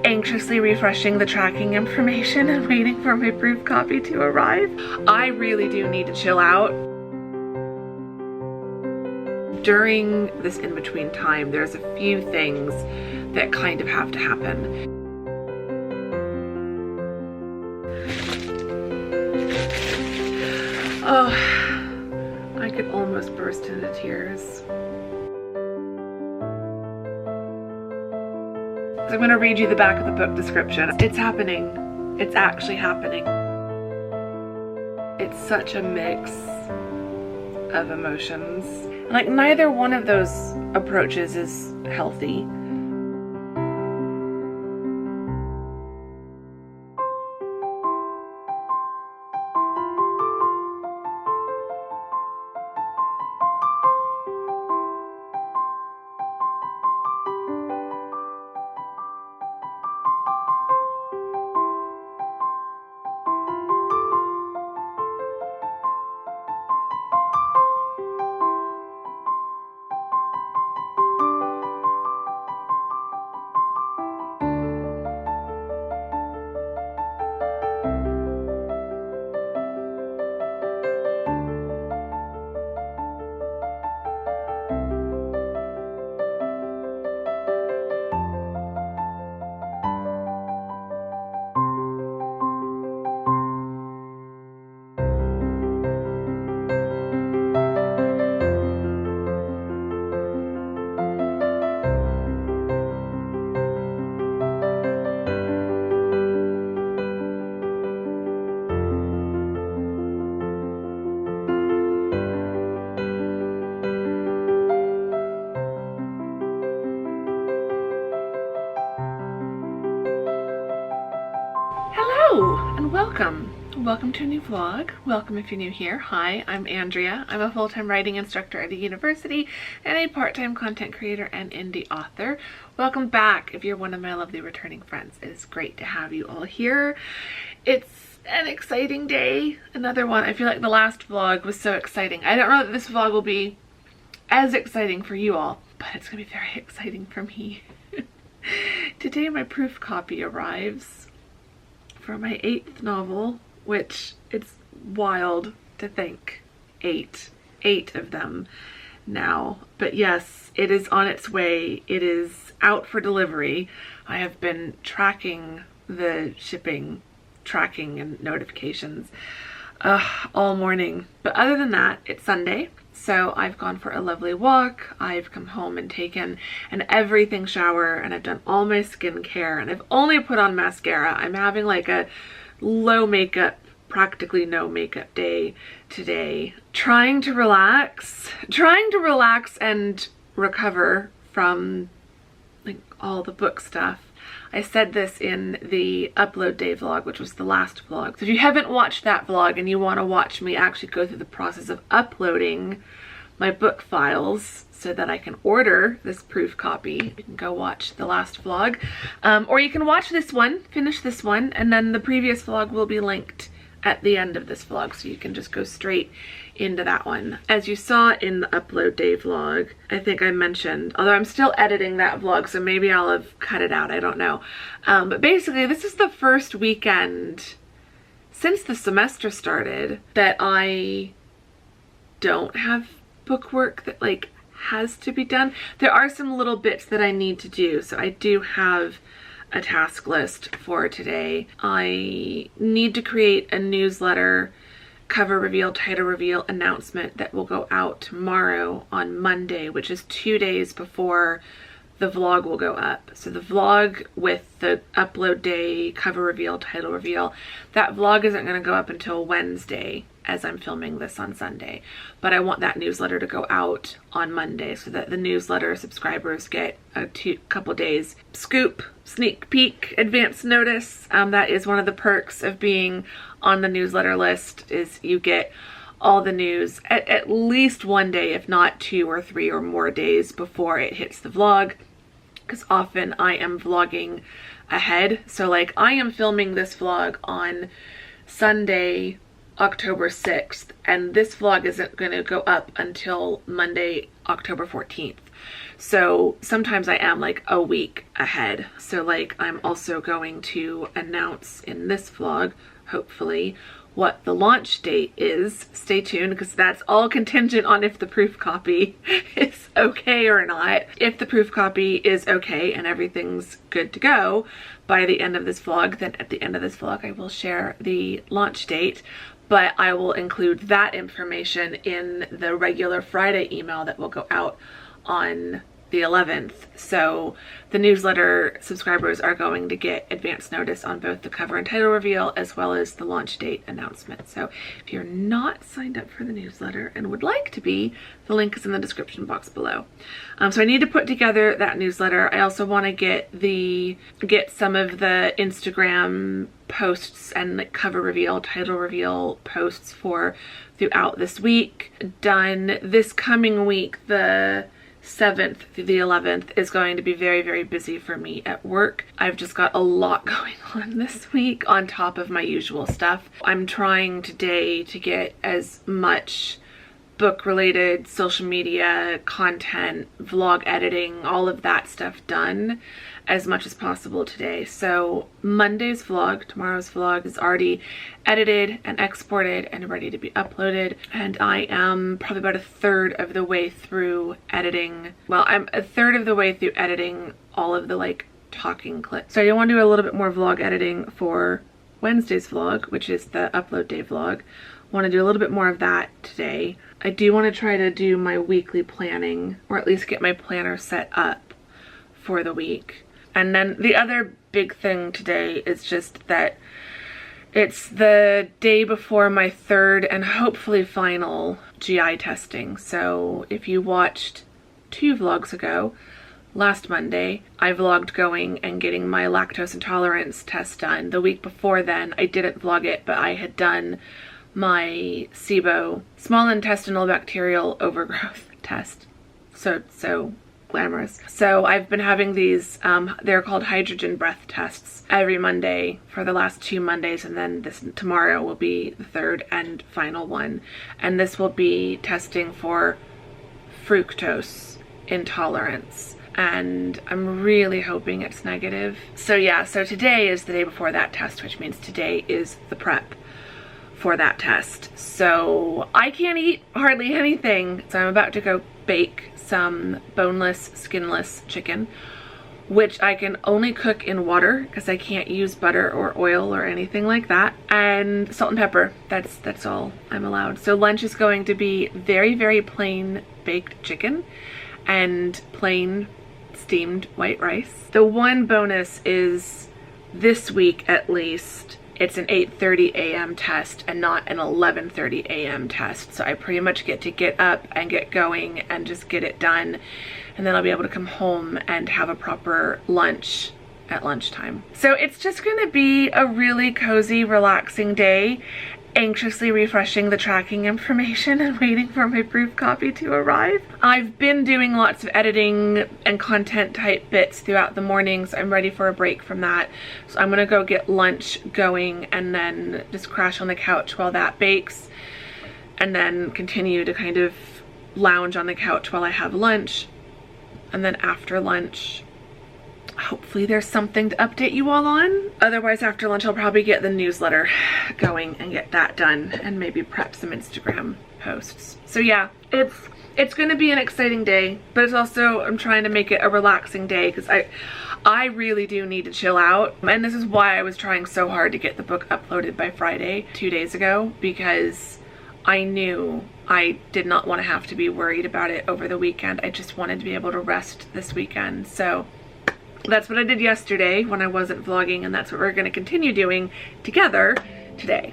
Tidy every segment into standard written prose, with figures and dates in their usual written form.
anxiously refreshing the tracking information and waiting for my proof copy to arrive. I really do need to chill out. During this in-between time, there's a few things that kind of have to happen. Oh, I could almost burst into tears. I'm going to read you the back of the book description. It's happening. It's actually happening. It's such a mix of emotions. Like, neither one of those approaches is healthy. And welcome to a new vlog. Welcome if you're new here. Hi, I'm Andrea. I'm a full-time writing instructor at a university and a part-time content creator and indie author. Welcome back if you're one of my lovely returning friends. It is great to have you all here. It's an exciting day. Another one. I feel like the last vlog was so exciting. I don't know that this vlog will be as exciting for you all, but it's gonna be very exciting for me. Today my proof copy arrives for my 8th novel, which it's wild to think. 8 of them now. But yes, it is on its way. It is out for delivery. I have been tracking the shipping, tracking and notifications all morning. But other than that, it's Sunday. So I've gone for a lovely walk. I've come home and taken an everything shower, and I've done all my skincare, and I've only put on mascara. I'm having like a low makeup, practically no makeup day today. Trying to relax and recover from like all the book stuff. I said this in the upload day vlog, which was the last vlog. So if you haven't watched that vlog and you want to watch me actually go through the process of uploading my book files so that I can order this proof copy, you can go watch the last vlog. Or you can watch this one, finish this one, and then the previous vlog will be linked at the end of this vlog, so you can just go straight into that one. As you saw in the upload day vlog, I think I mentioned, although I'm still editing that vlog, so maybe I'll have cut it out, I don't know. But basically, this is the first weekend since the semester started that I don't have bookwork that like has to be done. There are some little bits that I need to do, so I do have a task list for today. I need to create a newsletter, cover reveal, title reveal announcement that will go out tomorrow on Monday, which is 2 days before the vlog will go up. So the vlog with the upload day, cover reveal, title reveal, that vlog isn't going to go up until Wednesday as I'm filming this on Sunday. But I want that newsletter to go out on Monday so that the newsletter subscribers get a couple days scoop, sneak peek, advance notice. That is one of the perks of being on the newsletter list, is you get all the news at least one day, if not 2 or 3 or more days before it hits the vlog, because often I am vlogging ahead. So like I am filming this vlog on Sunday October 6th, and this vlog isn't going to go up until Monday, October 14th. So sometimes I am like a week ahead. So like I'm also going to announce in this vlog, hopefully, what the launch date is. Stay tuned, because that's all contingent on if the proof copy is okay or not. If the proof copy is okay and everything's good to go by the end of this vlog, then at the end of this vlog I will share the launch date, but I will include that information in the regular Friday email that will go out on the 11th. So the newsletter subscribers are going to get advance notice on both the cover and title reveal as well as the launch date announcement. So if you're not signed up for the newsletter and would like to be, the link is in the description box below. So I need to put together that newsletter. I also want to get some of the Instagram posts and like cover reveal, title reveal posts for throughout this week done. This coming week, the 7th through the 11th, is going to be very, very busy for me at work. I've just got a lot going on this week on top of my usual stuff. I'm trying today to get as much book related social media content, vlog editing, all of that stuff done as much as possible today. So Monday's vlog, tomorrow's vlog, is already edited and exported and ready to be uploaded, and I am probably about a third of the way through editing. Well, I'm a third of the way through editing all of the like talking clips. So I want to do a little bit more vlog editing for Wednesday's vlog, which is the upload day vlog. I want to do a little bit more of that today. I do want to try to do my weekly planning, or at least get my planner set up for the week. And then the other big thing today is just that it's the day before my third and hopefully final GI testing. So if you watched 2 vlogs ago, last Monday, I vlogged going and getting my lactose intolerance test done. The week before then, I didn't vlog it, but I had done my SIBO, small intestinal bacterial overgrowth test. So glamorous. So I've been having these, they're called hydrogen breath tests, every Monday for the last 2 Mondays, and then tomorrow will be the third and final one. And this will be testing for fructose intolerance, and I'm really hoping it's negative. So yeah, so today is the day before that test, which means today is the prep for that test. So I can't eat hardly anything. So I'm about to go bake some boneless, skinless chicken, which I can only cook in water because I can't use butter or oil or anything like that, and salt and pepper. That's all I'm allowed. So lunch is going to be very, very plain baked chicken and plain steamed white rice. The one bonus is this week at least, it's an 8:30 a.m. test and not an 11:30 a.m. test. So I pretty much get to get up and get going and just get it done. And then I'll be able to come home and have a proper lunch at lunchtime. So it's just going to be a really cozy, relaxing day, anxiously refreshing the tracking information and waiting for my proof copy to arrive. I've been doing lots of editing and content type bits throughout the mornings. I'm ready for a break from that. So I'm gonna go get lunch going and then just crash on the couch while that bakes, and then continue to kind of lounge on the couch while I have lunch. And then after lunch, hopefully there's something to update you all on. Otherwise, after lunch, I'll probably get the newsletter going and get that done, and maybe prep some Instagram posts. So yeah, it's gonna be an exciting day, but it's also, I'm trying to make it a relaxing day because I really do need to chill out. And this is why I was trying so hard to get the book uploaded by Friday, 2 days ago, because I knew I did not want to have to be worried about it over the weekend. I just wanted to be able to rest this weekend. So that's what I did yesterday when I wasn't vlogging, and that's what we're going to continue doing together today.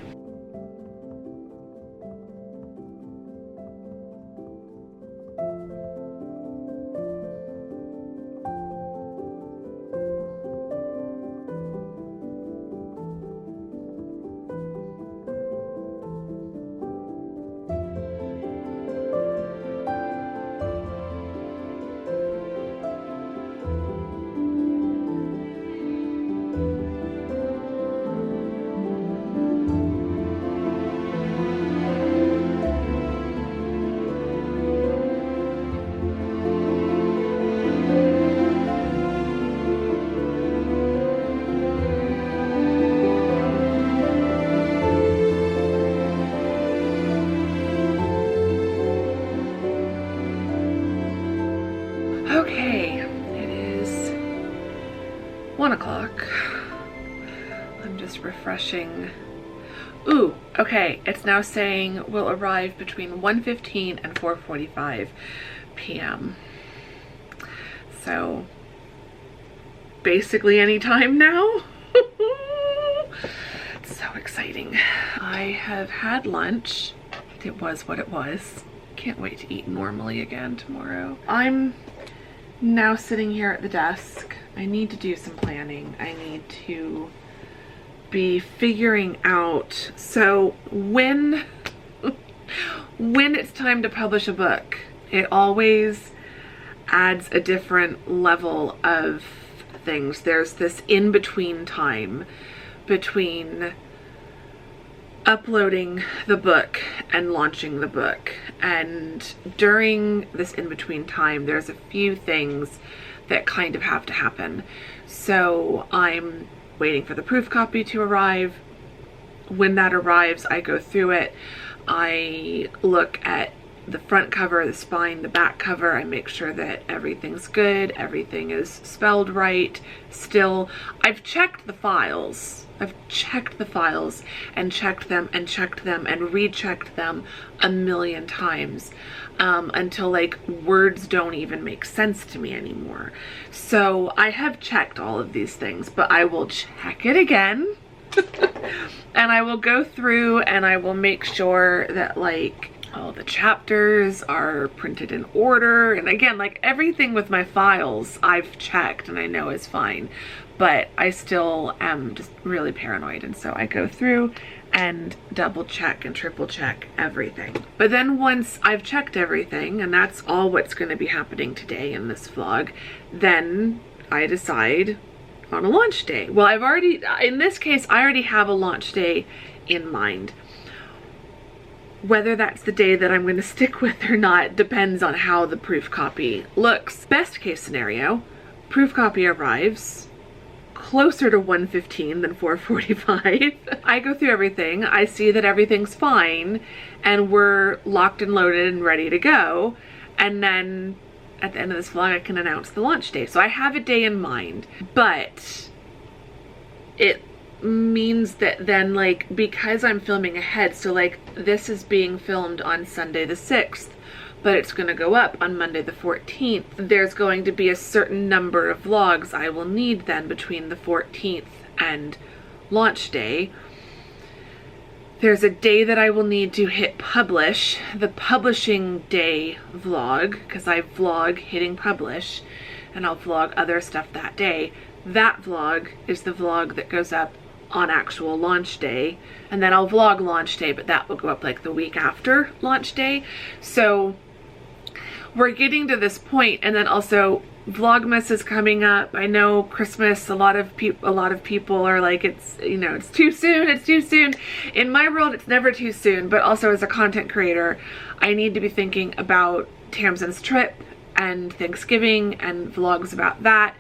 1 o'clock. I'm just refreshing. Ooh, okay, it's now saying we'll arrive between 1:15 and 4:45 p.m. So basically any time now. It's so exciting. I have had lunch. It was what it was. Can't wait to eat normally again tomorrow. I'm now sitting here at the desk. I need to do some planning. I need to be figuring out, so when it's time to publish a book, it always adds a different level of things. There's this in-between time between uploading the book and launching the book, and during this in-between time there's a few things that kind of have to happen. So I'm waiting for the proof copy to arrive. When that arrives, I go through it. I look at the front cover, the spine, the back cover. I make sure that everything's good, everything is spelled right. Still, I've checked the files. I've checked the files and checked them and checked them and rechecked them a million times until like words don't even make sense to me anymore. So I have checked all of these things, but I will check it again and I will go through and I will make sure that like all the chapters are printed in order. And again, like everything with my files I've checked and I know is fine, but I still am just really paranoid. And so I go through and double check and triple check everything. But then once I've checked everything, and that's all what's going to be happening today in this vlog, then I decide on a launch day. Well, I've already, in this case, I already have a launch day in mind. Whether that's the day that I'm going to stick with or not depends on how the proof copy looks. Best case scenario, proof copy arrives closer to 1:15 than 4:45. I go through everything, I see that everything's fine, and we're locked and loaded and ready to go. And then at the end of this vlog, I can announce the launch day. So I have a day in mind, but it means that then like, because I'm filming ahead, so like this is being filmed on Sunday the 6th, but it's going to go up on Monday the 14th. There's going to be a certain number of vlogs I will need then between the 14th and launch day. There's a day that I will need to hit publish, the publishing day vlog, because I vlog hitting publish, and I'll vlog other stuff that day. That vlog is the vlog that goes up on actual launch day, and then I'll vlog launch day, but that will go up like the week after launch day. So we're getting to this point, and then also Vlogmas is coming up. I know Christmas, a lot of people are like, it's, you know, it's too soon, it's too soon. In my world, it's never too soon, but also as a content creator, I need to be thinking about Tamsin's trip and Thanksgiving and vlogs about that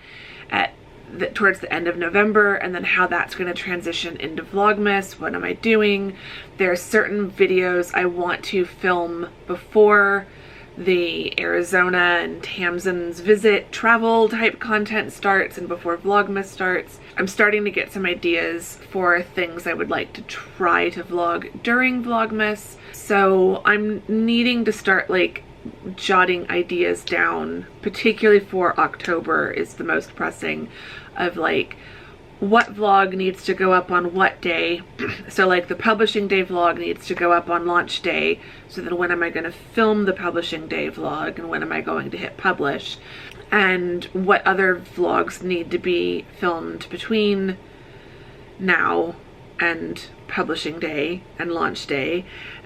towards the end of November, and then how that's going to transition into Vlogmas. What am I doing? There are certain videos I want to film before the Arizona and Tamsin's visit travel type content starts and before Vlogmas starts. I'm starting to get some ideas for things I would like to try to vlog during Vlogmas. So I'm needing to start like jotting ideas down, particularly for October is the most pressing, of like what vlog needs to go up on what day. So like the publishing day vlog needs to go up on launch day, so then when am I going to film the publishing day vlog, and when am I going to hit publish, and what other vlogs need to be filmed between now and publishing day and launch day.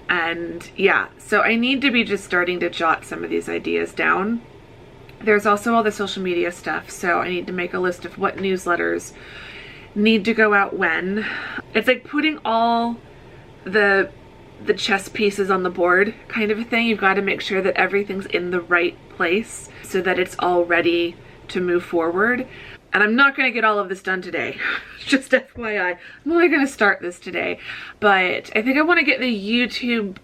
And yeah, so I need to be just starting to jot some of these ideas down. There's also all the social media stuff, so I need to make a list of what newsletters need to go out when. It's like putting all the chess pieces on the board kind of a thing. You've got to make sure that everything's in the right place so that it's all ready to move forward. And I'm not going to get all of this done today. Just FYI, I'm only going to start this today. But I think I want to get the YouTube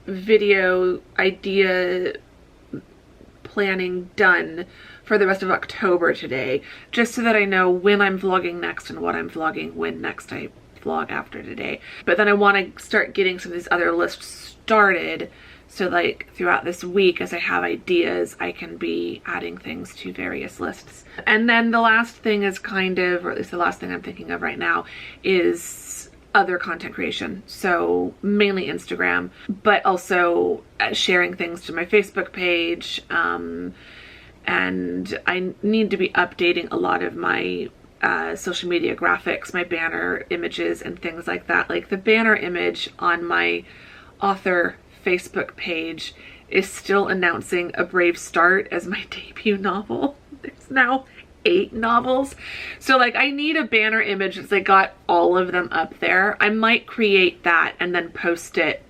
video idea planning done for the rest of October today, just so that I know when I'm vlogging next and what I'm vlogging when next I vlog after today. But then I want to start getting some of these other lists started, so like throughout this week as I have ideas, I can be adding things to various lists. And then the last thing is kind of, or at least the last thing I'm thinking of right now, is other content creation. So mainly Instagram, but also sharing things to my Facebook page. And I need to be updating a lot of my social media graphics, my banner images and things like that. Like the banner image on my author Facebook page is still announcing A Brave Start as my debut novel. There's now 8 novels. So like I need a banner image that's like got all of them up there. I might create that and then post it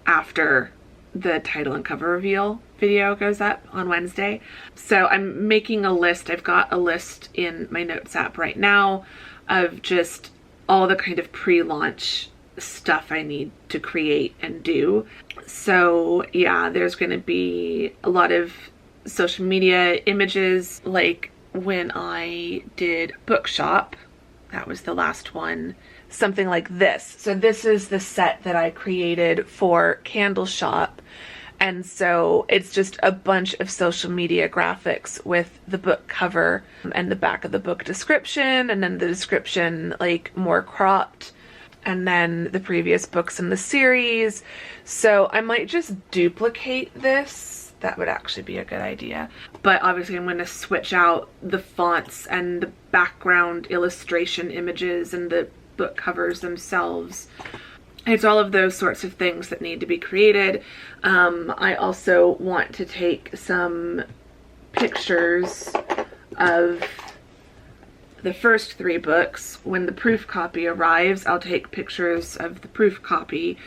after the title and cover reveal video goes up on Wednesday. So I'm making a list. I've got a list in my notes app right now of just all the kind of pre-launch stuff I need to create and do. So yeah, there's going to be a lot of social media images, like when I did Bookshop, that was the last one, something like this. So this is the set that I created for Candle Shop. And so it's just a bunch of social media graphics with the book cover and the back of the book description, and then the description like more cropped, and then the previous books in the series. So I might just duplicate this. That would actually be a good idea. But obviously I'm going to switch out the fonts and the background illustration images and the book covers themselves. It's all of those sorts of things that need to be created. I also want to take some pictures of the first 3 books. When the proof copy arrives, I'll take pictures of the proof copy,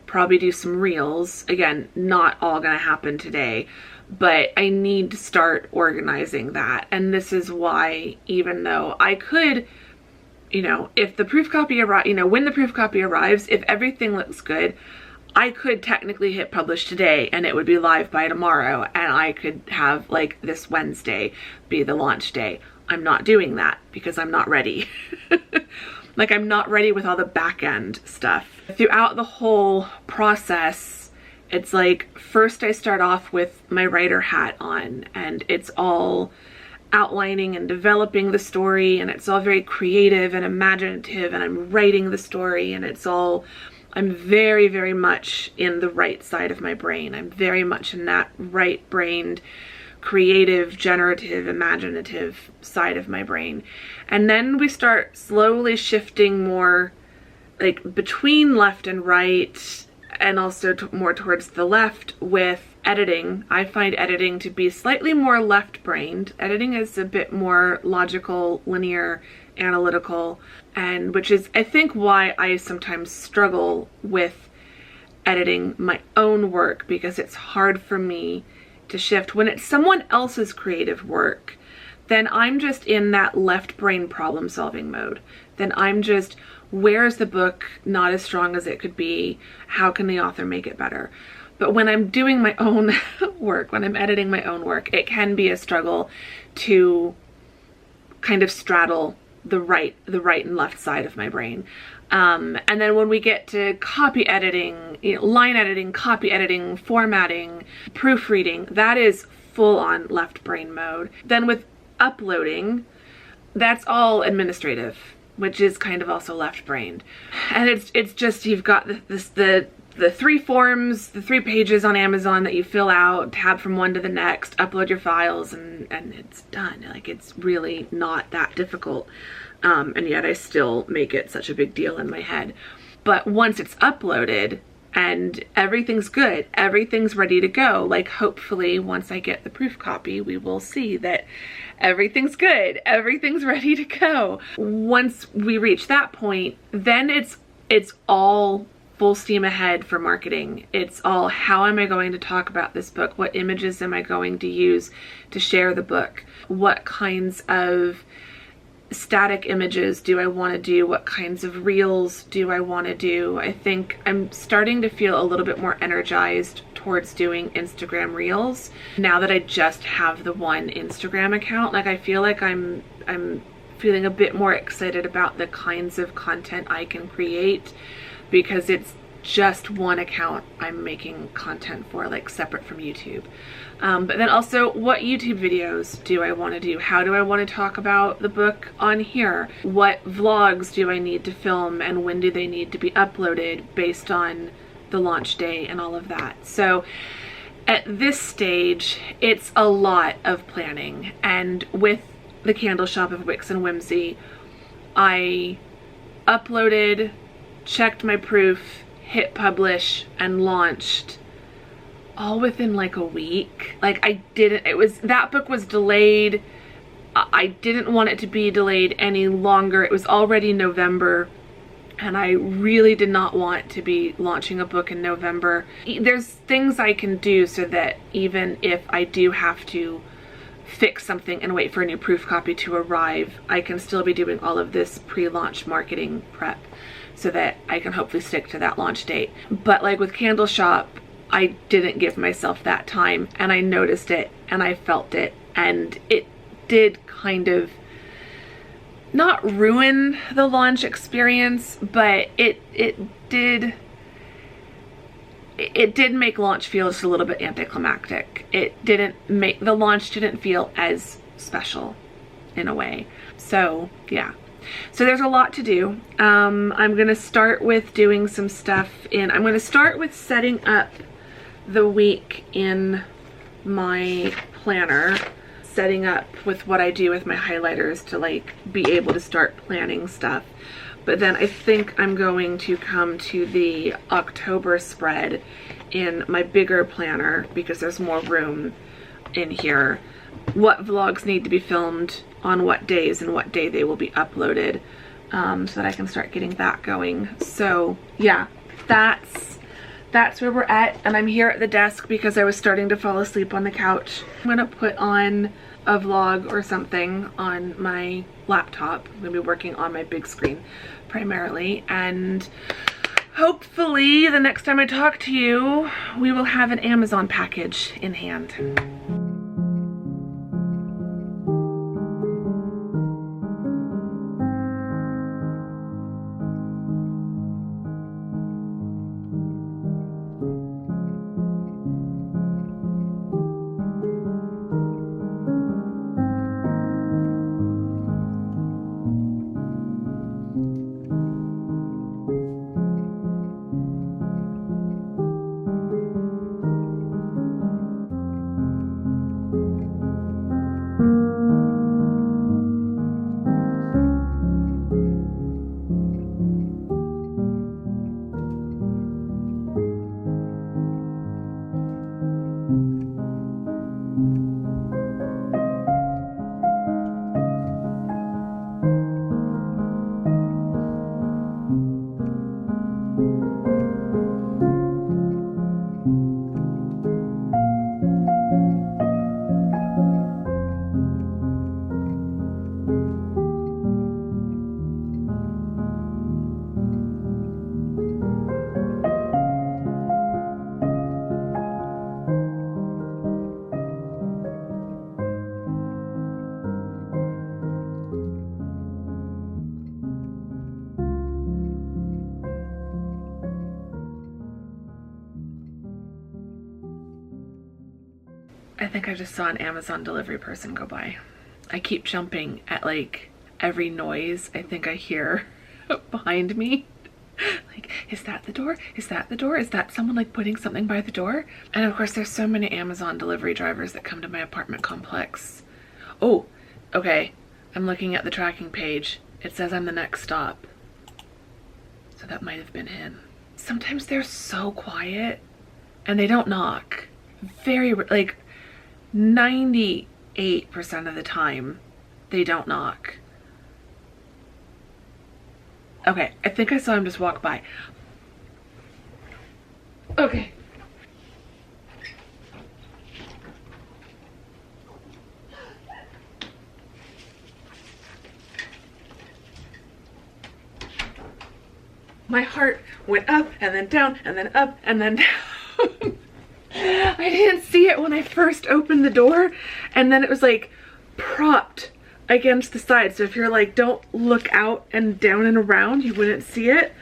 probably do some reels. Again, not all gonna happen today, but I need to start organizing that. And this is why, even though I could, you know, if the proof copy arrives, you know, when the proof copy arrives, if everything looks good, I could technically hit publish today and it would be live by tomorrow, and I could have like this Wednesday be the launch day. I'm not doing that because I'm not ready. Like I'm not ready with all the back end stuff. Throughout the whole process, it's like first I start off with my writer hat on, and it's all outlining and developing the story, and it's all very creative and imaginative, and I'm writing the story, and it's all, I'm very, very much in the right side of my brain. I'm very much in that right-brained, creative, generative, imaginative side of my brain. And then we start slowly shifting more like between left and right, and also more towards the left with editing. I find editing to be slightly more left-brained. Editing is a bit more logical, linear, analytical, and which is, I think, why I sometimes struggle with editing my own work, because it's hard for me to shift. When it's someone else's creative work, then I'm just in that left brain problem solving mode. Then I'm just, where's the book not as strong as it could be? How can the author make it better? But when I'm doing my own work, when I'm editing my own work, it can be a struggle to kind of straddle the right and left side of my brain. And then when we get to copy editing, you know, line editing, copy editing, formatting, proofreading, that is full on left brain mode. Then with uploading, that's all administrative, which is kind of also left brained. And it's just, you've got the 3 forms, the 3 pages on Amazon that you fill out, tab from one to the next, upload your files, and it's done. Like, it's really not that difficult. And yet I still make it such a big deal in my head. But once it's uploaded and everything's good, everything's ready to go, like hopefully once I get the proof copy, we will see that everything's good, everything's ready to go. Once we reach that point, then it's all full steam ahead for marketing. It's all, how am I going to talk about this book? What images am I going to use to share the book? What kinds of static images do I want to do? What kinds of reels do I want to do? I think I'm starting to feel a little bit more energized towards doing Instagram Reels. Now that I just have the one Instagram account, like I feel like I'm feeling a bit more excited about the kinds of content I can create, because it's just one account I'm making content for, like separate from YouTube. But then also, what YouTube videos do I want to do? How do I want to talk about the book on here? What vlogs do I need to film, and when do they need to be uploaded based on the launch day and all of that? So at this stage, it's a lot of planning. And with the Candle Shop of Wicks and Whimsy, I uploaded, checked my proof, hit publish, and launched all within like a week. Like that book was delayed. I didn't want it to be delayed any longer. It was already November, and I really did not want to be launching a book in November. There's things I can do so that even if I do have to fix something and wait for a new proof copy to arrive, I can still be doing all of this pre-launch marketing prep so that I can hopefully stick to that launch date. But like with Candle Shop, I didn't give myself that time, and I noticed it and I felt it, and it did kind of not ruin the launch experience, but it did make launch feel just a little bit anticlimactic. The launch didn't feel as special in a way. So yeah. So there's a lot to do. I'm gonna start with doing some stuff I'm gonna start with setting up the week in my planner, setting up with what I do with my highlighters to like be able to start planning stuff. But then I think I'm going to come to the October spread in my bigger planner, because there's more room in here. What vlogs need to be filmed on what days and what day they will be uploaded, so that I can start getting that going. So yeah, that's where we're at. And I'm here at the desk because I was starting to fall asleep on the couch. I'm gonna put on a vlog or something on my laptop. I'm gonna be working on my big screen primarily, and hopefully the next time I talk to you, we will have an Amazon package in hand. I think I just saw an Amazon delivery person go by. I keep jumping at like every noise I think I hear behind me. Like, is that the door? Is that the door? Is that someone like putting something by the door? And of course there's so many Amazon delivery drivers that come to my apartment complex. Oh, okay. I'm looking at the tracking page. It says I'm the next stop. So that might have been him. Sometimes they're so quiet and they don't knock. Very, like 98% of the time they don't knock. Okay, I think I saw him just walk by. Okay. My heart went up and then down and then up and then down. I didn't see it when I first opened the door, and then it was like propped against the side. So if you're like, don't look out and down and around, you wouldn't see it.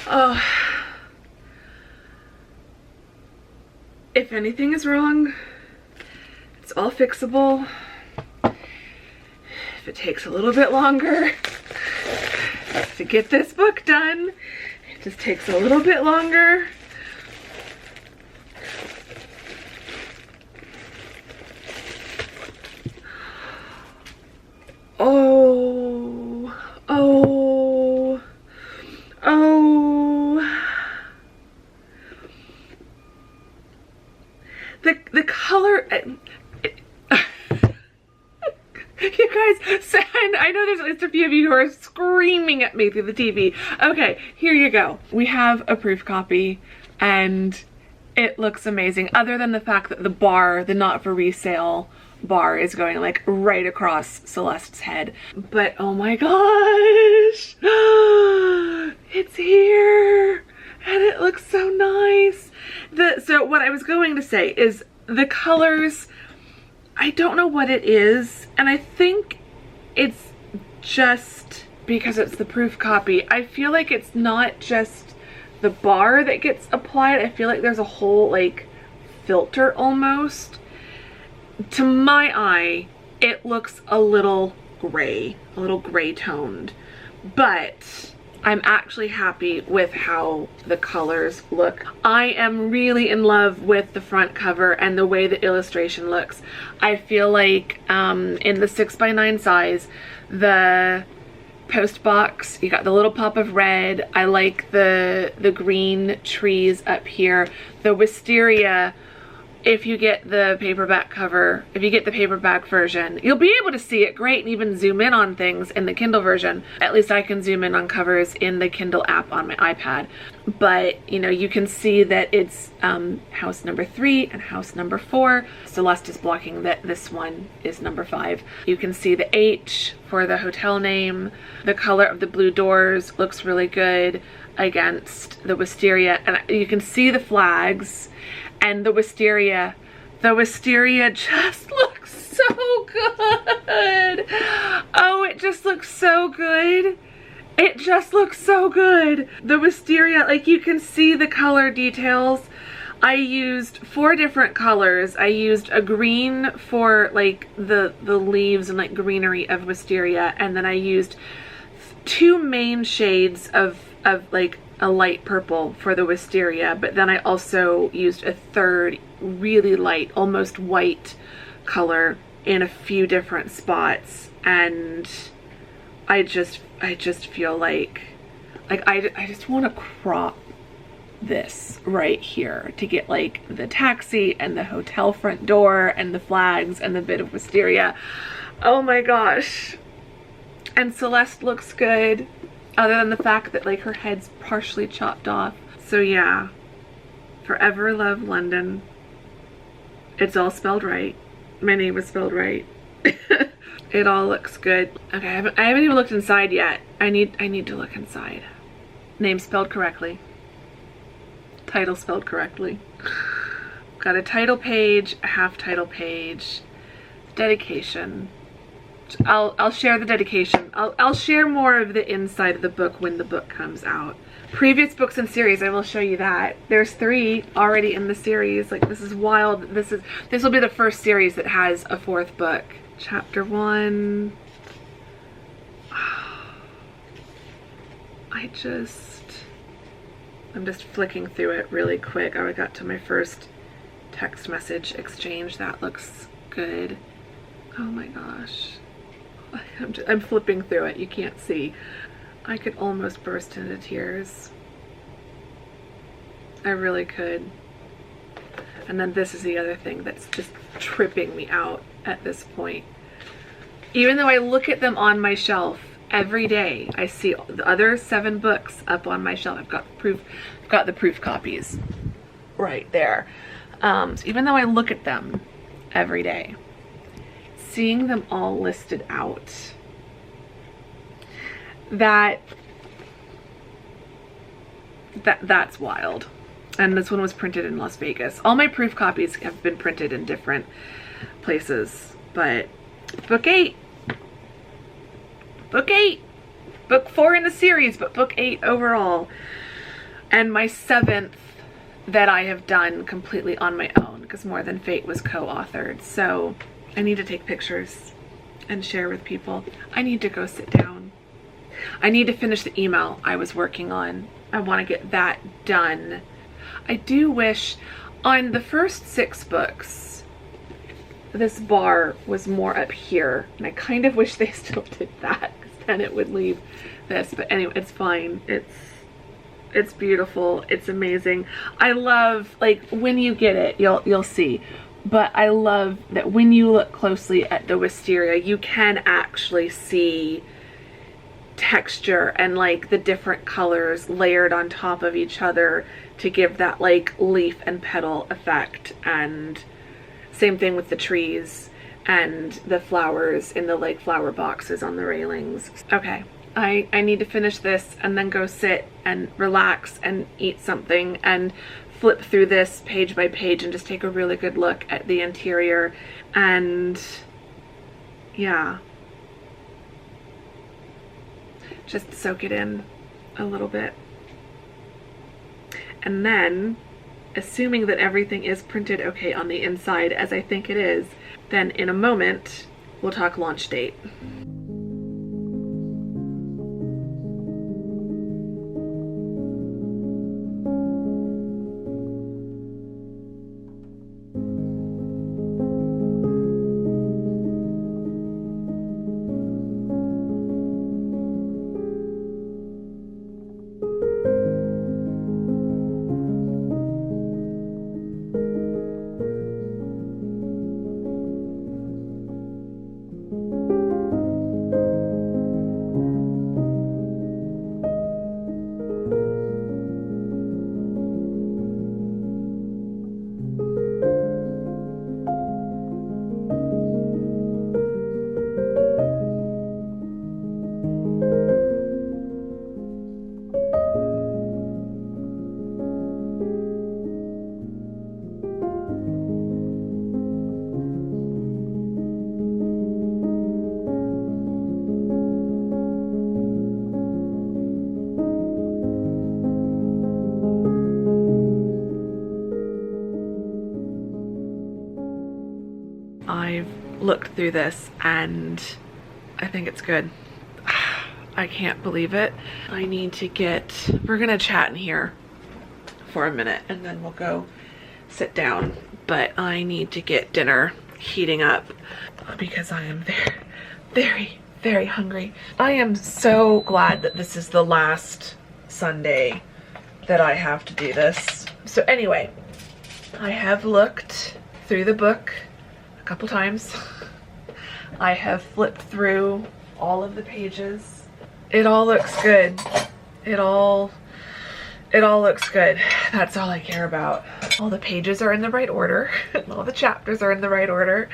Oh. If anything is wrong, it's all fixable. If it takes a little bit longer to get this book done, it just takes a little bit longer. Oh, oh, oh. The color, you guys, I know there's at least a few of you who are screaming at me through the TV. Okay, here you go. We have a proof copy and it looks amazing, other than the fact that the bar, the not for resale bar, is going like right across Celeste's head. But oh my gosh, it's here and it looks so nice. So what I was going to say is the colors, I don't know what it is, and I think it's just because it's the proof copy. I feel like it's not just the bar that gets applied. I feel like there's a whole like filter almost. To my eye, it looks a little gray toned, but I'm actually happy with how the colors look. I am really in love with the front cover and the way the illustration looks. I feel like in the 6x9 size, the post box, you got the little pop of red. I like the green trees up here. The wisteria, if you get the paperback cover, if you get the paperback version, you'll be able to see it great and even zoom in on things in the Kindle version. At least I can zoom in on covers in the Kindle app on my iPad. But, you know, you can see that it's house number 3 and house number 4. Celeste is blocking that this one is number 5. You can see the H for the hotel name. The color of the blue doors looks really good against the wisteria. And you can see the flags. And the wisteria just looks so good. Oh, it just looks so good. It just looks so good. The wisteria, like you can see the color details. I used 4 different colors. I used a green for like the leaves and like greenery of wisteria, and then I used 2 main shades of like a light purple for the wisteria, but then I also used a 3rd really light, almost white color in a few different spots, and I just feel like I just want to crop this right here to get like the taxi and the hotel front door and the flags and the bit of wisteria. Oh my gosh. And Celeste looks good, other than the fact that like her head's partially chopped off. So yeah, Forever Love London. It's all spelled right. My name is spelled right. It all looks good. Okay, I haven't even looked inside yet. I need to look inside. Name spelled correctly. Title spelled correctly. Got a title page, a half title page, dedication. I'll share the dedication. I'll share more of the inside of the book when the book comes out. Previous books and series, I will show you that. There's 3 already in the series. Like, this is wild. This will be the first series that has a 4th book. Chapter 1. I'm just flicking through it really quick. I got to my first text message exchange. That looks good. Oh my gosh. I'm flipping through it. You can't see. I could almost burst into tears. I really could. And then this is the other thing that's just tripping me out at this point. Even though I look at them on my shelf every day, I see the other 7 books up on my shelf. I've got the proof copies right there. So even though I look at them every day, seeing them all listed out, that's wild. And this one was printed in Las Vegas. All my proof copies have been printed in different places, but book 8. Book 8. Book 4 in the series, but book 8 overall. And my 7th that I have done completely on my own, because More Than Fate was co-authored. So I need to take pictures and share with people. I need to go sit down. I need to finish the email I was working on. I want to get that done. I do wish on the first 6 books, this bar was more up here, and I kind of wish they still did that, because then it would leave this. But anyway, it's fine. It's beautiful. It's amazing. I love, like, when you get it, you'll see. But I love that when you look closely at the wisteria, you can actually see texture and like the different colors layered on top of each other to give that like leaf and petal effect. And same thing with the trees and the flowers in the like flower boxes on the railings. Okay, I need to finish this and then go sit and relax and eat something and flip through this page by page and just take a really good look at the interior. And yeah, just soak it in a little bit. And then, assuming that everything is printed okay on the inside, as I think it is, then in a moment we'll talk launch date. I've looked through this and I think it's good. I can't believe it. I need to get, we're gonna chat in here for a minute and then we'll go sit down. But I need to get dinner heating up because I am very, very hungry. I am so glad that this is the last Sunday that I have to do this. So anyway, I have looked through the book a couple times. I have flipped through all of the pages. It all looks good. It all looks good. That's all I care about. All the pages are in the right order. All the chapters are in the right order.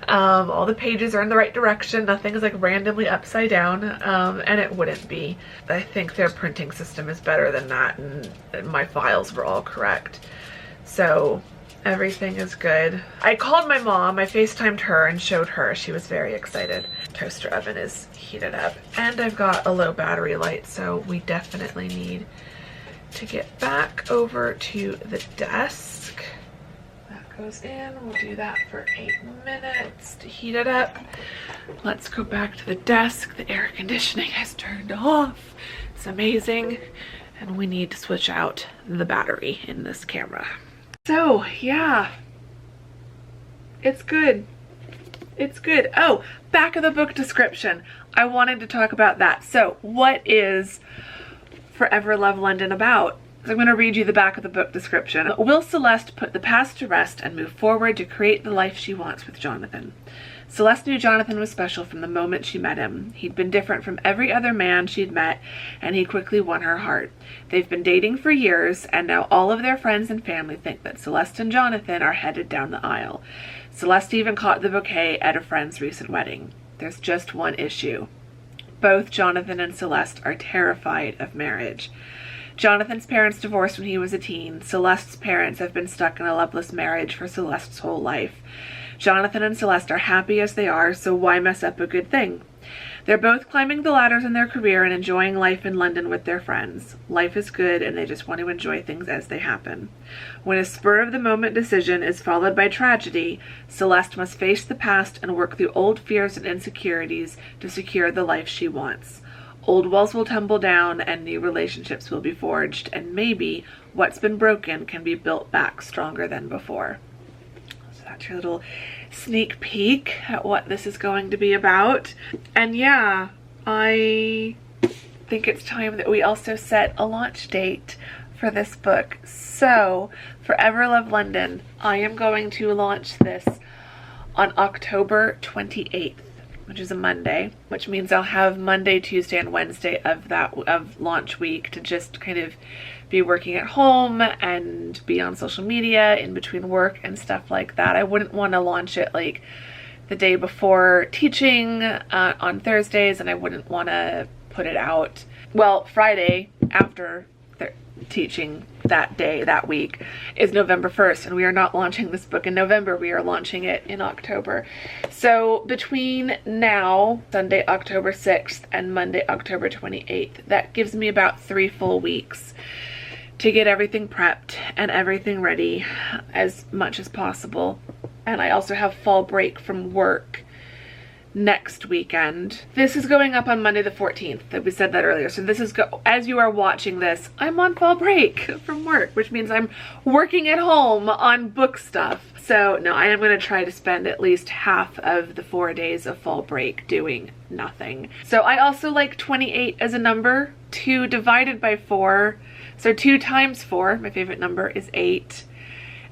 All the pages are in the right direction. Nothing is like randomly upside down, and it wouldn't be. I think their printing system is better than that, and my files were all correct. So everything is good. I called my mom, I FaceTimed her and showed her. She was very excited. Toaster oven is heated up and I've got a low battery light, so we definitely need to get back over to the desk. That goes in. We'll do that for 8 minutes to heat it up. Let's go back to the desk. The air conditioning has turned off. It's amazing. And we need to switch out the battery in this camera. So yeah, it's good. It's good. Oh, back of the book description. I wanted to talk about that. So what is Forever Love London about? So I'm going to read you the back of the book description. Will Celeste put the past to rest and move forward to create the life she wants with Jonathan? Celeste knew Jonathan was special from the moment she met him. He'd been different from every other man she'd met, and he quickly won her heart. They've been dating for years, and now all of their friends and family think that Celeste and Jonathan are headed down the aisle. Celeste even caught the bouquet at a friend's recent wedding. There's just one issue. Both Jonathan and Celeste are terrified of marriage. Jonathan's parents divorced when he was a teen. Celeste's parents have been stuck in a loveless marriage for Celeste's whole life. Jonathan and Celeste are happy as they are, so why mess up a good thing? They're both climbing the ladders in their career and enjoying life in London with their friends. Life is good and they just want to enjoy things as they happen. When a spur-of-the-moment decision is followed by tragedy, Celeste must face the past and work through old fears and insecurities to secure the life she wants. Old walls will tumble down and new relationships will be forged, and maybe what's been broken can be built back stronger than before. So that's your little sneak peek at what this is going to be about. And yeah, I think it's time that we also set a launch date for this book. So for Everlove London, I am going to launch this on October 28th, which is a Monday, which means I'll have Monday, Tuesday, and Wednesday of launch week to just kind of be working at home and be on social media in between work and stuff like that. I wouldn't want to launch it like the day before teaching on Thursdays, and I wouldn't want to put it out, well, Friday after teaching that day, that week, is November 1st, and we are not launching this book in November. We are launching it in October. So between now, Sunday, October 6th, and Monday, October 28th, that gives me about 3 full weeks to get everything prepped and everything ready as much as possible. And I also have fall break from work next weekend. This is going up on Monday the 14th. We said that earlier. So this is, as you are watching this, I'm on fall break from work, which means I'm working at home on book stuff. So no, I am going to try to spend at least half of the 4 days of fall break doing nothing. So I also like 28 as a number. 2 divided by 4. So 2 times 4, my favorite number, is 8.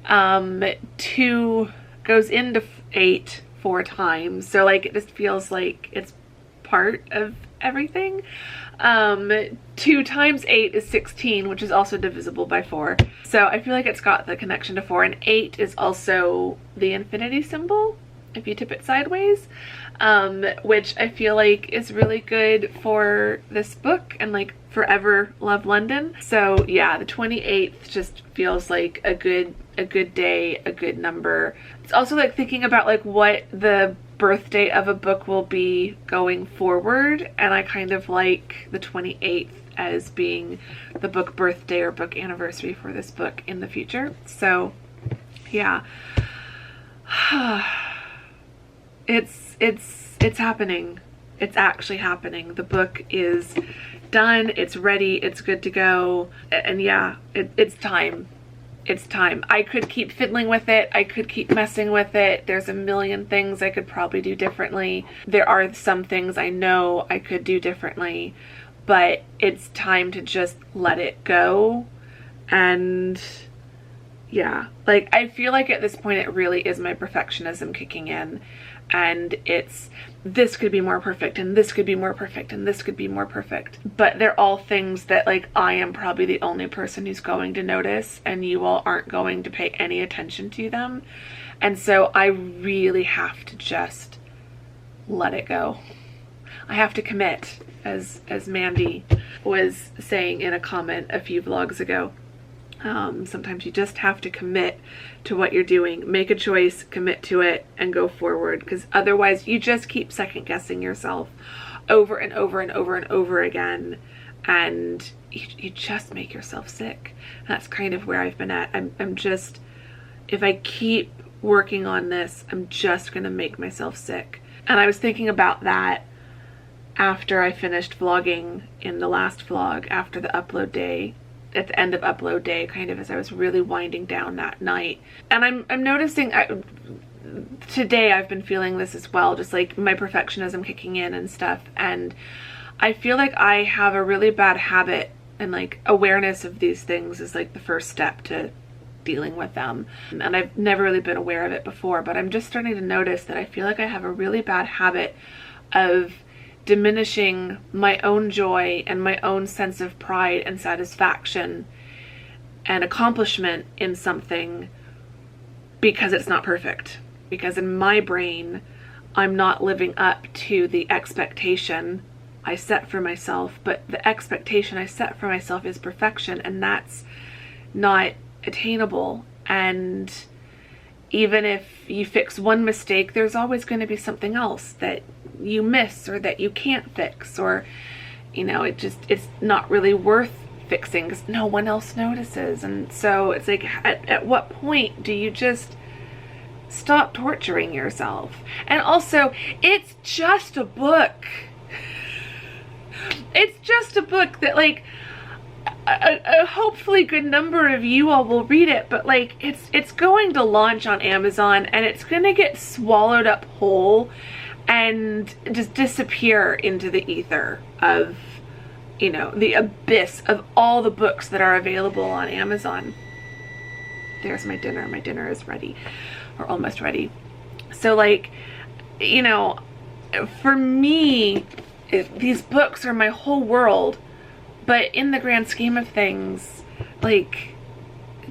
2 goes into 8 4 times, so like it just feels like it's part of everything. 2 times 8 is 16, which is also divisible by 4, so I feel like it's got the connection to 4. And 8 is also the infinity symbol if you tip it sideways, which I feel like is really good for this book and like Forever Love London. So yeah, the 28th just feels like a good day, a good number. It's also like thinking about like what the birthday of a book will be going forward, and I kind of like the 28th as being the book birthday or book anniversary for this book in the future. So yeah. It's happening. It's actually happening. The book is done. It's ready. It's good to go. And yeah, it's time. It's time. I could keep fiddling with it. I could keep messing with it. There's a million things I could probably do differently. There are some things I know I could do differently, but it's time to just let it go. And yeah, like I feel like at this point it really is my perfectionism kicking in, and it's this could be more perfect and this could be more perfect and this could be more perfect, but they're all things that like I am probably the only person who's going to notice, and you all aren't going to pay any attention to them. And so I really have to just let it go. I have to commit, as Mandy was saying in a comment a few vlogs ago. Sometimes you just have to commit to what you're doing, make a choice, commit to it, and go forward, because otherwise you just keep second guessing yourself over and over and over and over again, and you just make yourself sick. That's kind of where I've been at. I'm just, if I keep working on this, I'm just gonna make myself sick. And I was thinking about that after I finished vlogging in the last vlog, after the upload day, at the end of upload day, kind of as I was really winding down that night. And I'm noticing today I've been feeling this as well, just like my perfectionism kicking in and stuff. And I feel like I have a really bad habit, and like awareness of these things is like the first step to dealing with them. And I've never really been aware of it before, but I'm just starting to notice that I feel like I have a really bad habit of diminishing my own joy and my own sense of pride and satisfaction and accomplishment in something because it's not perfect. Because in my brain, I'm not living up to the expectation I set for myself, but the expectation I set for myself is perfection, and that's not attainable. And even if you fix one mistake, there's always going to be something else that you miss or that you can't fix, or, you know, it's not really worth fixing because no one else notices. And so it's like, at what point do you just stop torturing yourself? And also, it's just a book. It's just a book that, like, a hopefully good number of you all will read it, but like it's going to launch on Amazon, and it's going to get swallowed up whole and just disappear into the ether of, you know, the abyss of all the books that are available on Amazon. There's my dinner. My dinner is ready, or almost ready. So, like, you know, for me, these books are my whole world. But in the grand scheme of things, like,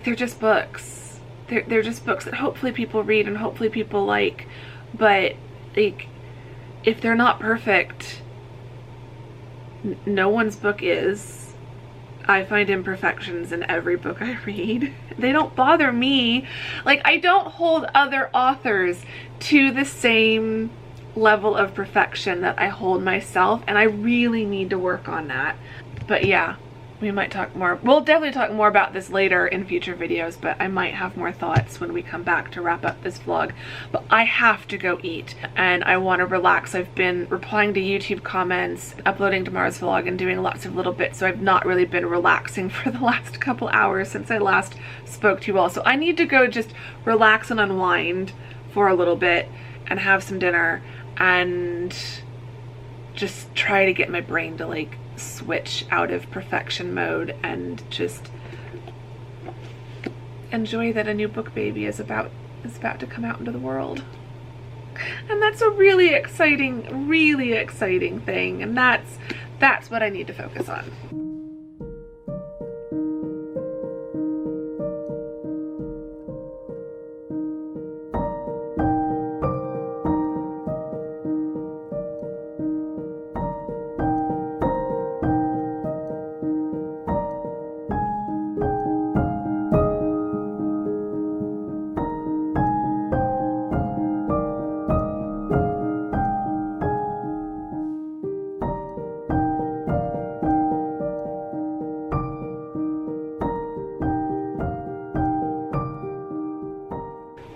they're just books. They're just books that hopefully people read and hopefully people like. But, like, if they're not perfect, no one's book is. I find imperfections in every book I read. They don't bother me. Like, I don't hold other authors to the same level of perfection that I hold myself, and I really need to work on that. But yeah, we might talk more. We'll definitely talk more about this later in future videos, but I might have more thoughts when we come back to wrap up this vlog. But I have to go eat, and I want to relax. I've been replying to YouTube comments, uploading tomorrow's vlog, and doing lots of little bits, so I've not really been relaxing for the last couple hours since I last spoke to you all. So I need to go just relax and unwind for a little bit and have some dinner and just try to get my brain to, like, switch out of perfection mode and just enjoy that a new book baby is about to come out into the world. And that's a really exciting thing, and that's what I need to focus on.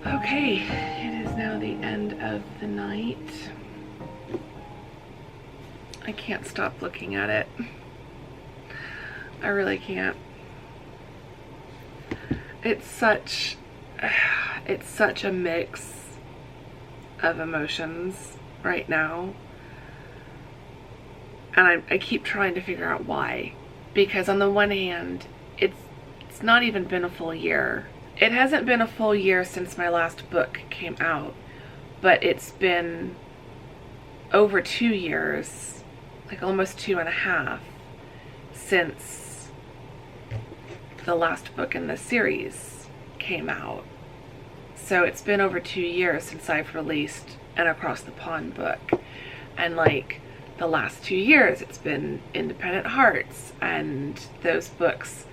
Okay, it is now the end of the night. I can't stop looking at it. I really can't. It's such a mix of emotions right now. And I keep trying to figure out why. Because on the one hand, it's not even been a full year. It hasn't been a full year since my last book came out, but it's been over 2 years, like almost 2.5, since the last book in the series came out. So it's been over 2 years since I've released an Across the Pond book. And like the last 2 years, it's been Independent Hearts, and those books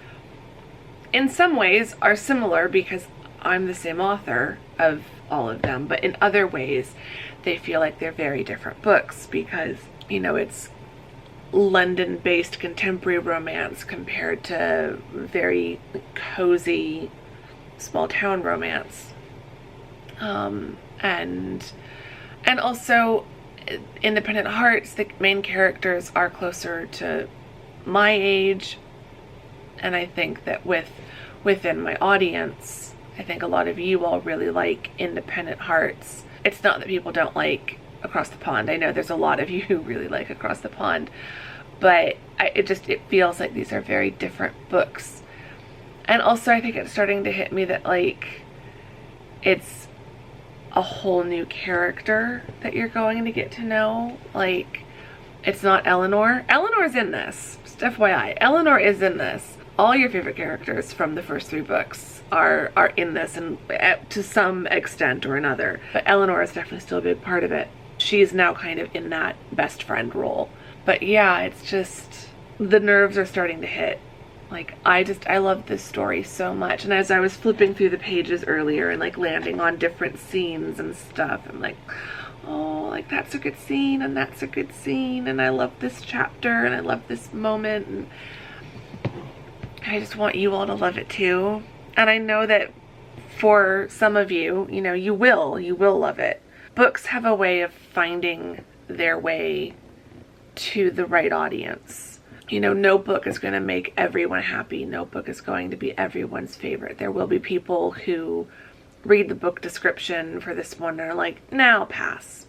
in some ways are similar because I'm the same author of all of them, but in other ways they feel like they're very different books because, you know, it's London-based contemporary romance compared to very cozy small town romance. And also Independent Hearts, the main characters are closer to my age. And I think that within my audience, I think a lot of you all really like Independent Hearts. It's not that people don't like Across the Pond. I know there's a lot of you who really like Across the Pond, but it feels like these are very different books. And also I think it's starting to hit me that, like, it's a whole new character that you're going to get to know. Like, it's not Eleanor. Eleanor's in this. Just FYI, Eleanor is in this. All your favorite characters from the first 3 books are in this, and to some extent or another. But Eleanor is definitely still a big part of it. She's now kind of in that best friend role. But yeah, it's just, the nerves are starting to hit. Like, I love this story so much. And as I was flipping through the pages earlier and like landing on different scenes and stuff, I'm like, oh, like that's a good scene and that's a good scene. And I love this chapter and I love this moment. And I just want you all to love it too. And I know that for some of you, you know, you will love it. Books have a way of finding their way to the right audience. You know, no book is going to make everyone happy. No book is going to be everyone's favorite. There will be people who read the book description for this one and are like, nah, I'll pass.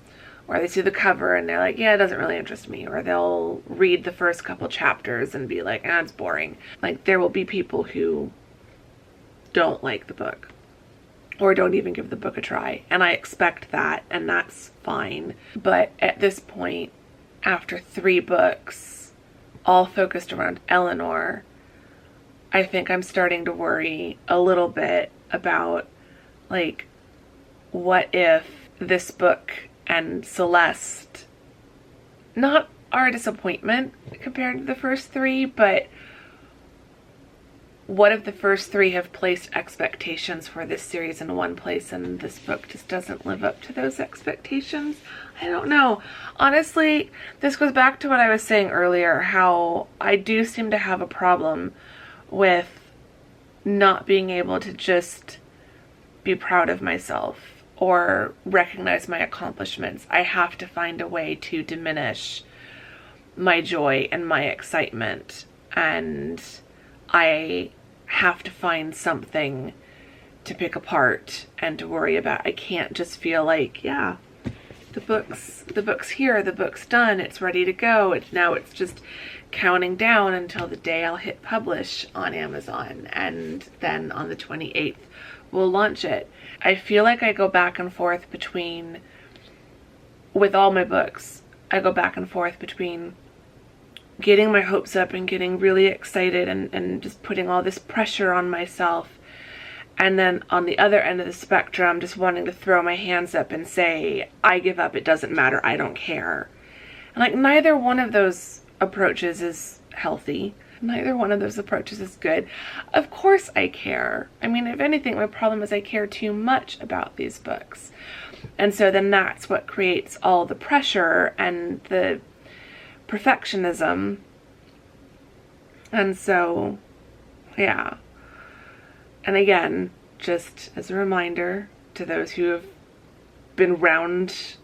Or they see the cover and they're like, yeah, it doesn't really interest me. Or they'll read the first couple chapters and be like, ah, it's boring. Like, there will be people who don't like the book or don't even give the book a try. And I expect that, and that's fine. But at this point, after 3 books, all focused around Eleanor, I think I'm starting to worry a little bit about, like, what if this book and Celeste not are a disappointment compared to the first 3, but what if the first 3 have placed expectations for this series in one place and this book just doesn't live up to those expectations? I don't know. Honestly, this goes back to what I was saying earlier, how I do seem to have a problem with not being able to just be proud of myself or recognize my accomplishments. I have to find a way to diminish my joy and my excitement, and I have to find something to pick apart and to worry about. I can't just feel like, yeah, the book's here, the book's done, it's ready to go. It's just counting down until the day I'll hit publish on Amazon, and then on the 28th we'll launch it. I feel like I go back and forth between, with all my books, I go back and forth between getting my hopes up and getting really excited and just putting all this pressure on myself, and then on the other end of the spectrum just wanting to throw my hands up and say, I give up, it doesn't matter, I don't care. And like, neither one of those approaches is healthy. Neither one of those approaches is good. Of course I care. I mean, if anything, my problem is I care too much about these books. And so then that's what creates all the pressure and the perfectionism. And so, yeah. And again, just as a reminder to those who have been around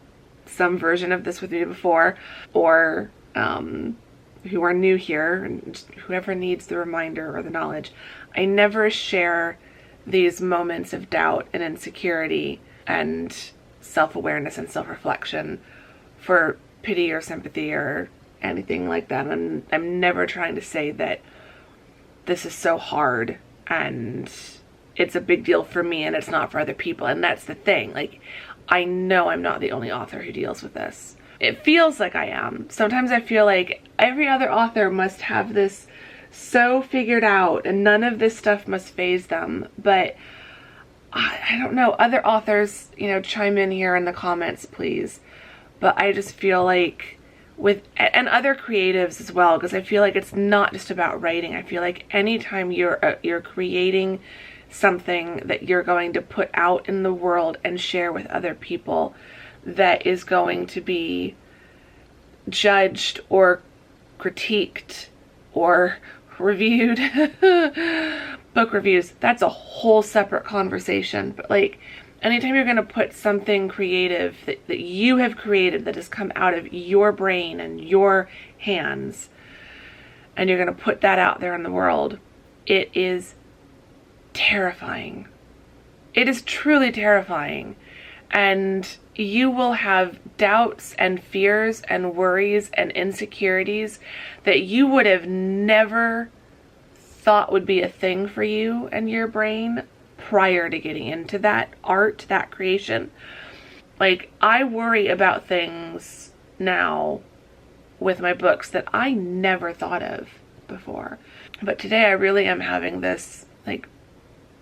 some version of this with me before, or who are new here, and whoever needs the reminder or the knowledge, I never share these moments of doubt and insecurity and self-awareness and self-reflection for pity or sympathy or anything like that. And I'm never trying to say that this is so hard and it's a big deal for me and it's not for other people. And that's the thing. Like, I know I'm not the only author who deals with this. It feels like I am. Sometimes I feel like every other author must have this so figured out and none of this stuff must faze them. But I don't know. Other authors, you know, chime in here in the comments, please. But I just feel like and other creatives as well, because I feel like it's not just about writing. I feel like anytime you're creating something that you're going to put out in the world and share with other people that is going to be judged or critiqued or reviewed, book reviews, that's a whole separate conversation. But like, anytime you're going to put something creative that you have created, that has come out of your brain and your hands, and you're going to put that out there in the world, it is terrifying. It is truly terrifying. And you will have doubts and fears and worries and insecurities that you would have never thought would be a thing for you and your brain prior to getting into that art, that creation. Like, I worry about things now with my books that I never thought of before. But today I really am having this like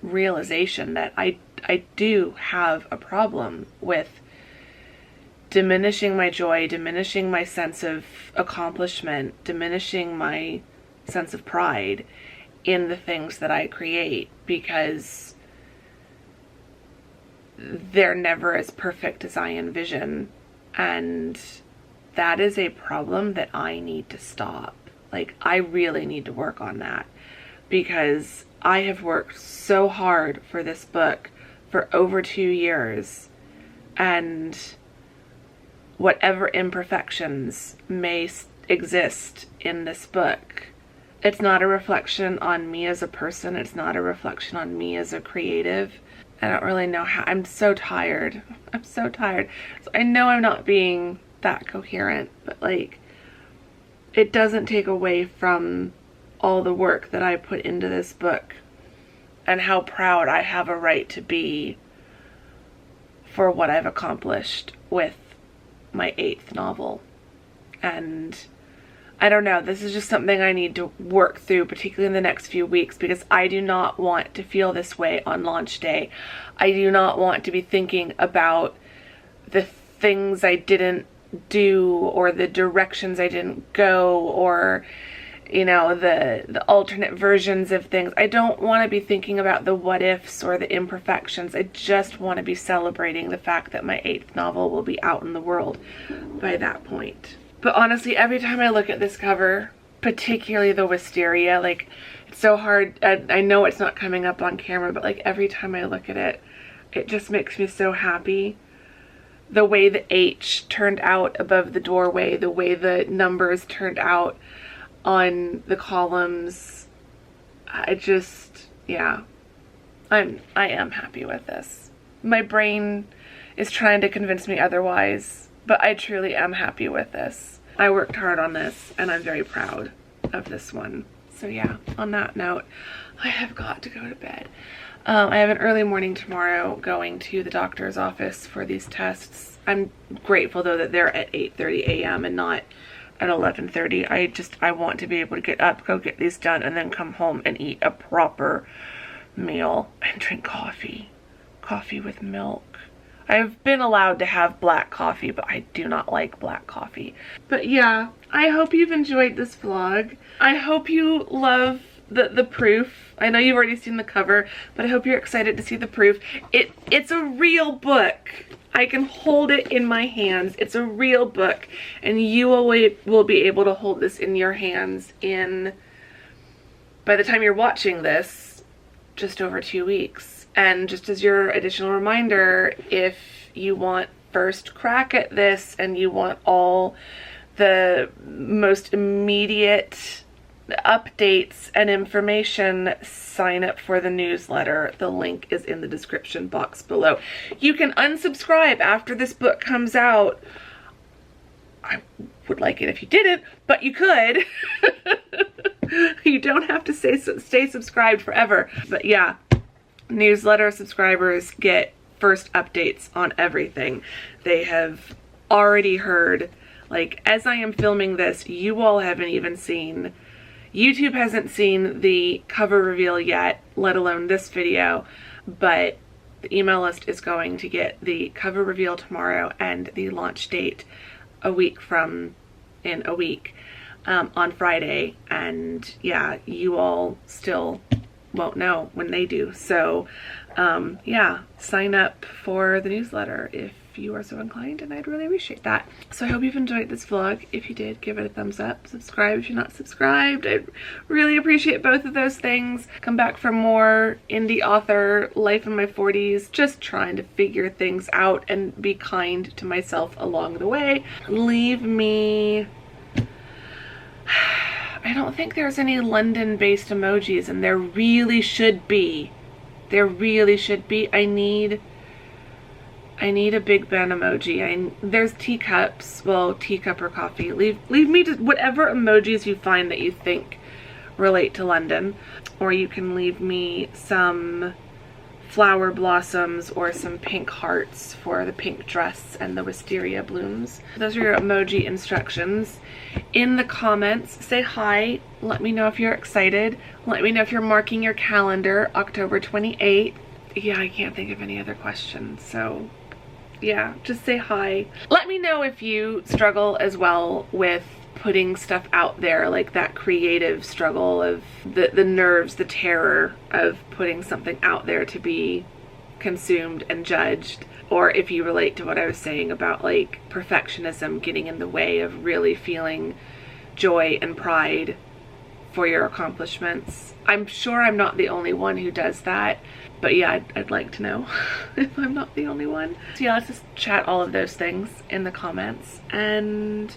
realization that I do have a problem with diminishing my joy, diminishing my sense of accomplishment, diminishing my sense of pride in the things that I create, because they're never as perfect as I envision. And that is a problem that I need to stop. Like, I really need to work on that, because I have worked so hard for this book for over 2 years, and whatever imperfections may exist in this book, it's not a reflection on me as a person. It's not a reflection on me as a creative. I don't really know how. I'm so tired. I'm so tired. So I know I'm not being that coherent, but like, it doesn't take away from all the work that I put into this book and how proud I have a right to be for what I've accomplished with my 8th novel. And I don't know, this is just something I need to work through, particularly in the next few weeks, because I do not want to feel this way on launch day. I do not want to be thinking about the things I didn't do, or the directions I didn't go, or, you know, the alternate versions of things. I don't want to be thinking about the what ifs or the imperfections. I just want to be celebrating the fact that my 8th novel will be out in the world by that point. But honestly, every time I look at this cover, particularly the wisteria, like, it's so hard. I know it's not coming up on camera, but like, every time I look at it, it just makes me so happy. The way the H turned out above the doorway, the way the numbers turned out on the columns, I just, yeah, I am happy with this. My brain is trying to convince me otherwise, but I truly am happy with this. I worked hard on this, and I'm very proud of this one. So yeah, on that note, I have got to go to bed. I have an early morning tomorrow going to the doctor's office for these tests. I'm grateful though that they're at 8:30 a.m. and not at 11:30. I want to be able to get up, go get these done, and then come home and eat a proper meal and drink coffee. Coffee with milk. I've been allowed to have black coffee, but I do not like black coffee. But yeah, I hope you've enjoyed this vlog. I hope you love the proof. I know you've already seen the cover, but I hope you're excited to see the proof. It's a real book. I can hold it in my hands. It's a real book, and you will be able to hold this in your hands by the time you're watching this, just over 2 weeks. And just as your additional reminder, if you want first crack at this and you want all the most immediate updates and information, sign up for the newsletter. The link is in the description box below. You can unsubscribe after this book comes out. I would like it if you didn't, but you could. You don't have to stay subscribed forever. But yeah, newsletter subscribers get first updates on everything. They have already heard, like, as I am filming this, you all haven't even seen, YouTube hasn't seen the cover reveal yet, let alone this video, but the email list is going to get the cover reveal tomorrow and the launch date in a week on Friday. And yeah, you all still won't know when they do. So yeah, sign up for the newsletter if you are so inclined, and I'd really appreciate that. So I hope you've enjoyed this vlog. If you did, give it a thumbs up. Subscribe if you're not subscribed. I'd really appreciate both of those things. Come back for more indie author life in my 40s, just trying to figure things out and be kind to myself along the way. Leave me, I don't think there's any London-based emojis, and there really should be. There really should be. I need a Big Ben emoji. There's teacups. Well, teacup or coffee. Leave me just whatever emojis you find that you think relate to London. Or you can leave me some flower blossoms or some pink hearts for the pink dress and the wisteria blooms. Those are your emoji instructions. In the comments, say hi. Let me know if you're excited. Let me know if you're marking your calendar, October 28th. Yeah, I can't think of any other questions, so yeah, just say hi. Let me know if you struggle as well with putting stuff out there, like that creative struggle of the nerves, the terror of putting something out there to be consumed and judged, or if you relate to what I was saying about like perfectionism getting in the way of really feeling joy and pride for your accomplishments. I'm sure I'm not the only one who does that, but yeah, I'd like to know if I'm not the only one. So yeah, let's just chat all of those things in the comments. And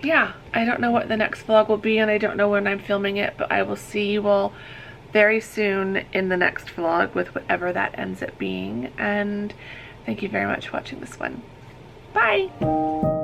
yeah, I don't know what the next vlog will be, and I don't know when I'm filming it, but I will see you all very soon in the next vlog with whatever that ends up being. And thank you very much for watching this one. Bye!